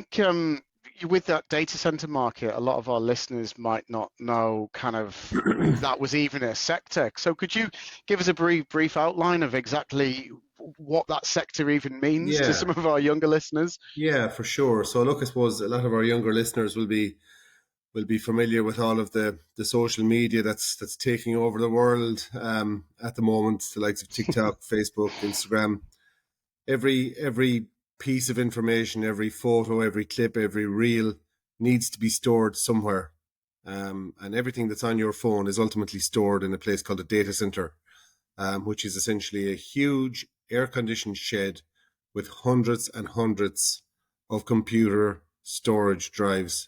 think with that data center market, a lot of our listeners might not know kind of that was even a sector. So could you give us a brief outline of exactly what that sector even means to Yeah, some of our younger listeners? yeah, for sure. So look, I suppose a lot of our younger listeners will be familiar with all of the social media that's taking over the world at the moment, the likes of TikTok, Facebook, Instagram. Every piece of information, every photo, every clip, every reel needs to be stored somewhere. And everything that's on your phone is ultimately stored in a place called a data center, which is essentially a huge air-conditioned shed with hundreds and hundreds of computer storage drives